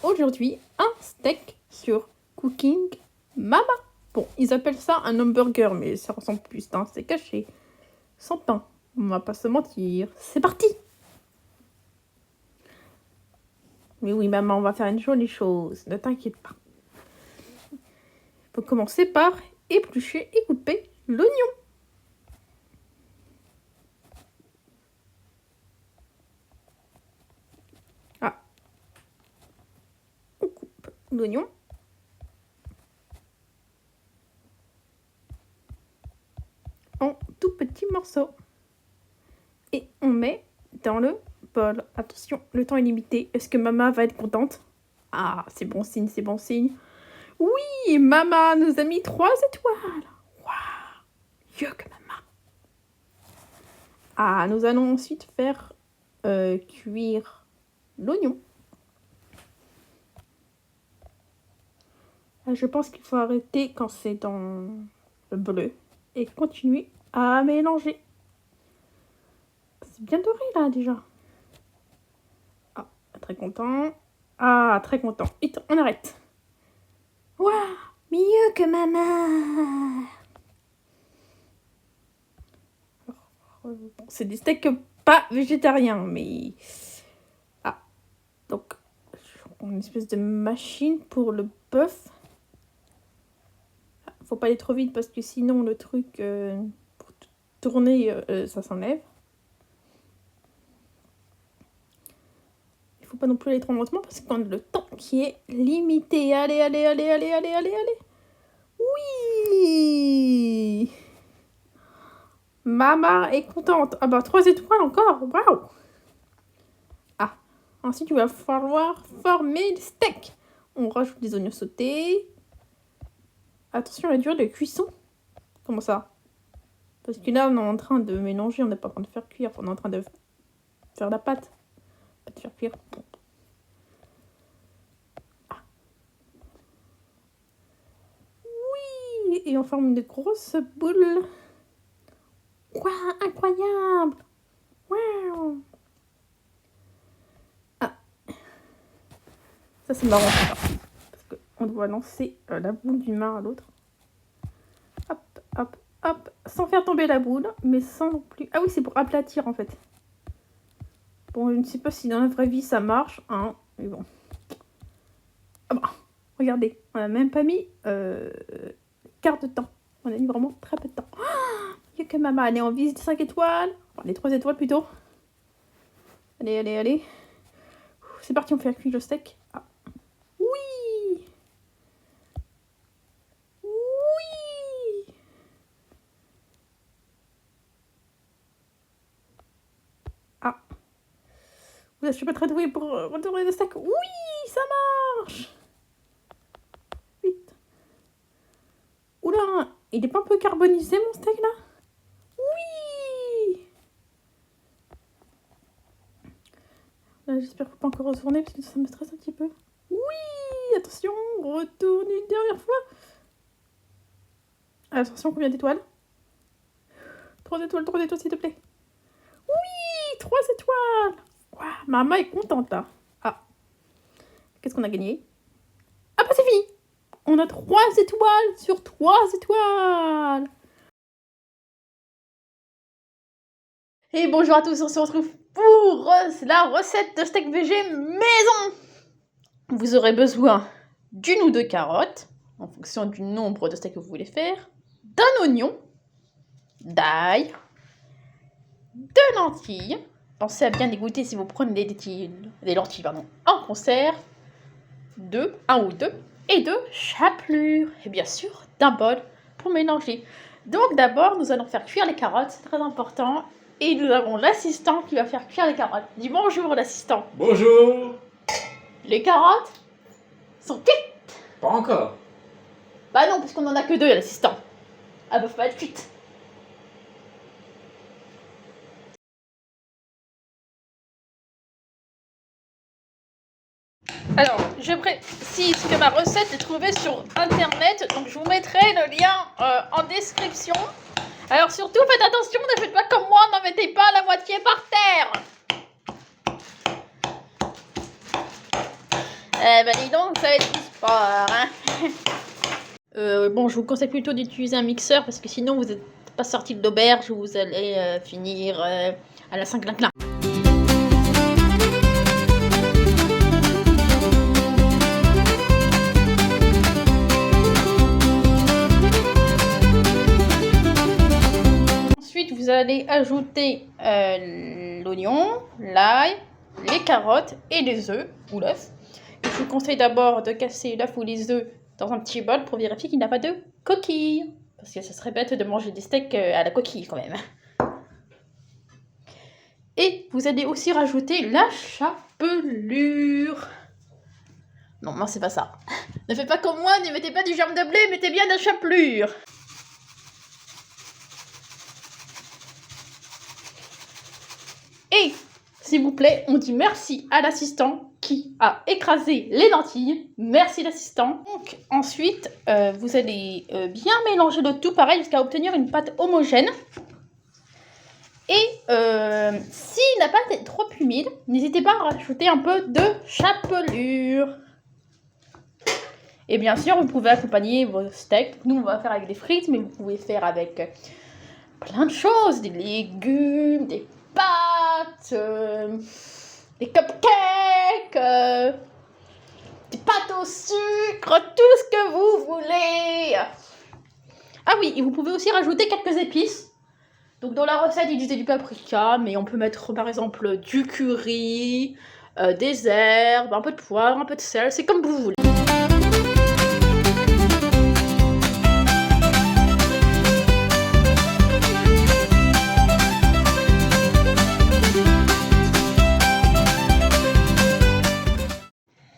Aujourd'hui, un steak sur Cooking Mama. Bon, ils appellent ça un hamburger, mais ça ressemble plus à un steak haché. Sans pain, on va pas se mentir. C'est parti! Mais oui, maman, on va faire une jolie chose. Ne t'inquiète pas. Il faut commencer par éplucher et couper l'oignon. Ah. On coupe l'oignon. En tout petits morceaux. Et on met dans le bol. Attention, le temps est limité. Est-ce que maman va être contente? Ah, c'est bon signe, c'est bon signe. Oui, maman nous a mis 3 étoiles. Waouh, mieux que maman. Ah, nous allons ensuite faire cuire l'oignon. Je pense qu'il faut arrêter quand c'est dans le bleu et continuer à mélanger. C'est bien doré là déjà. Ah, très content. Ah, très content. Et on arrête. Waouh, mieux que maman. C'est des steaks pas végétariens, mais... Ah, donc, une espèce de machine pour le bœuf. Faut pas aller trop vite parce que sinon le truc pour tourner, ça s'enlève. Il faut pas non plus aller trop lentement parce qu'on a le temps qui est limité. Allez, allez, allez, allez, allez, allez, allez. Oui! Maman est contente. Ah bah 3 étoiles encore. Waouh! Ah, ensuite il va falloir former le steak. On rajoute des oignons sautés. Attention à la durée de cuisson. Comment ça? Parce que là, on est en train de mélanger, on n'est pas en train de faire cuire. On est en train de faire la pâte. Pas de faire cuire. Ah. Oui! Et on forme une grosse boule. Waouh, incroyable! Waouh! Ah. Ça, c'est marrant. Parce qu'on doit lancer la boule d'une main à l'autre. Hop, hop, hop. Sans faire tomber la boule, mais sans non plus... Ah oui, c'est pour aplatir, en fait. Bon, je ne sais pas si dans la vraie vie, ça marche, hein. Mais bon. Ah bah, regardez. On n'a même pas mis quart de temps. On a mis vraiment très peu de temps. Il y a que maman. Allez, on vise 5 étoiles. Enfin, les 3 étoiles, plutôt. Allez, allez, allez. C'est parti, on fait cuire le steak. Ah. Oui! Oui! Ah. Je suis pas très douée pour retourner le steak. Oui, ça marche! Vite. Oula, il est pas un peu carbonisé, mon steak, là? Oui! J'espère qu'il ne faut pas encore retourner, parce que ça me stresse un petit peu. Oui! Attention, retourne une dernière fois. Attention, combien d'étoiles? 3 étoiles, s'il te plaît. Oui! 3 étoiles! Wow, maman est contente, là. Ah. Qu'est-ce qu'on a gagné? Ah bah c'est fini! On a 3 étoiles sur 3 étoiles! Et bonjour à tous, on se retrouve pour la recette de steak végé maison! Vous aurez besoin d'une ou 2 carottes, en fonction du nombre de steaks que vous voulez faire, d'un oignon, d'ail, de lentilles. Pensez à bien égoutter si vous prenez des lentilles en conserve, un ou deux, et de chapelure. Et bien sûr, d'un bol pour mélanger. Donc d'abord, nous allons faire cuire les carottes, c'est très important. Et nous avons l'assistant qui va faire cuire les carottes. Dis bonjour, l'assistant. Bonjour. Les carottes sont cuites. Pas encore. Bah non, parce qu'on en a que 2, l'assistant. Elles peuvent pas être cuites. Alors, je précise que ma recette est trouvée sur internet, donc je vous mettrai le lien en description. Alors surtout, faites attention, ne faites pas comme moi, n'en mettez pas la moitié par terre. Bon, je vous conseille plutôt d'utiliser un mixeur parce que sinon vous n'êtes pas sorti de l'auberge, vous allez finir à la Saint-Clinclin. Ensuite, vous allez ajouter l'oignon, l'ail, les carottes et les œufs ou l'œuf. Je vous conseille d'abord de casser l'œuf ou les œufs dans un petit bol pour vérifier qu'il n'y a pas de coquille. Parce que ce serait bête de manger des steaks à la coquille quand même. Et vous allez aussi rajouter la chapelure. Non, c'est pas ça. Ne faites pas comme moi, ne mettez pas du germe de blé, mettez bien de la chapelure. Et, s'il vous plaît, on dit merci à l'assistant qui a écrasé les lentilles. Merci l'assistant. Donc, ensuite, vous allez bien mélanger le tout, pareil, jusqu'à obtenir une pâte homogène. Et si la pâte est trop humide, n'hésitez pas à rajouter un peu de chapelure. Et bien sûr, vous pouvez accompagner vos steaks. Nous, on va faire avec des frites, mais vous pouvez faire avec plein de choses. Des légumes, des pâtes, des cupcakes, des pâtes au sucre, tout ce que vous voulez. Ah oui, et vous pouvez aussi rajouter quelques épices. Donc dans la recette, il disait du paprika, mais on peut mettre par exemple du curry, des herbes, un peu de poivre, un peu de sel, c'est comme vous voulez.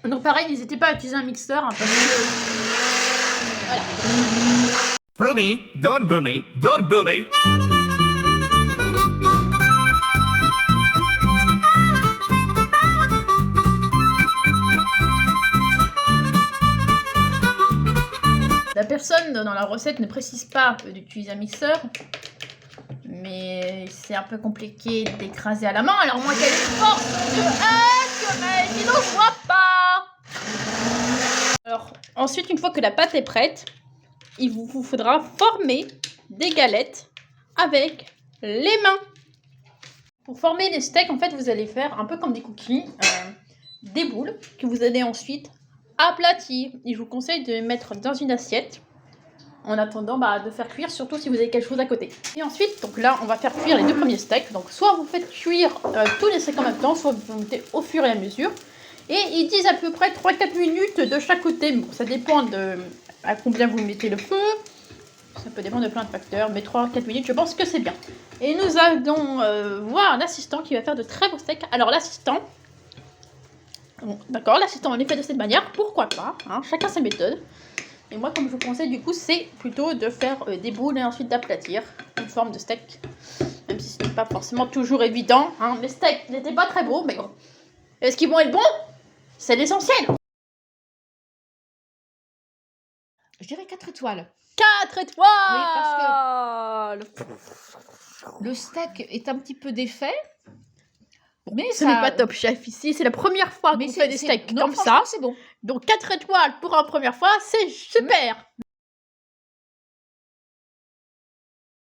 Donc pareil, n'hésitez pas à utiliser un mixeur, hein, parce que... Voilà. Bully, don't bully, don't bully. La personne dans la recette ne précise pas d'utiliser un mixeur, mais c'est un peu compliqué d'écraser à la main, alors moi quelle force de hack, mais sinon je vois pas. Alors ensuite, une fois que la pâte est prête, il vous faudra former des galettes avec les mains. Pour former les steaks, en fait, vous allez faire un peu comme des cookies, des boules que vous allez ensuite aplatir. Et je vous conseille de les mettre dans une assiette en attendant de faire cuire, surtout si vous avez quelque chose à côté. Et ensuite, donc là, on va faire cuire les deux premiers steaks. Donc soit vous faites cuire tous les steaks en même temps, soit vous mettez au fur et à mesure. Et ils disent à peu près 3-4 minutes de chaque côté. Bon, ça dépend de à combien vous mettez le feu. Ça peut dépendre de plein de facteurs, mais 3-4 minutes, je pense que c'est bien. Et nous allons voir l'assistant qui va faire de très beaux steaks. Alors l'assistant, bon, d'accord, l'assistant on les fait de cette manière, pourquoi pas, hein, chacun sa méthode. Et moi, comme je vous conseille, du coup, c'est plutôt de faire des boules et ensuite d'aplatir une forme de steak. Même si ce n'est pas forcément toujours évident, hein. Mes steaks n'étaient pas très beaux, mais bon. Est-ce qu'ils vont être bons? C'est l'essentiel. Je dirais 4 étoiles. 4 étoiles. Oui, parce que le steak est un petit peu défait. Mais ce n'est pas Top Chef ici, c'est la première fois qu'on fait des steaks comme ça. C'est bon. Donc 4 étoiles pour la première fois, c'est super.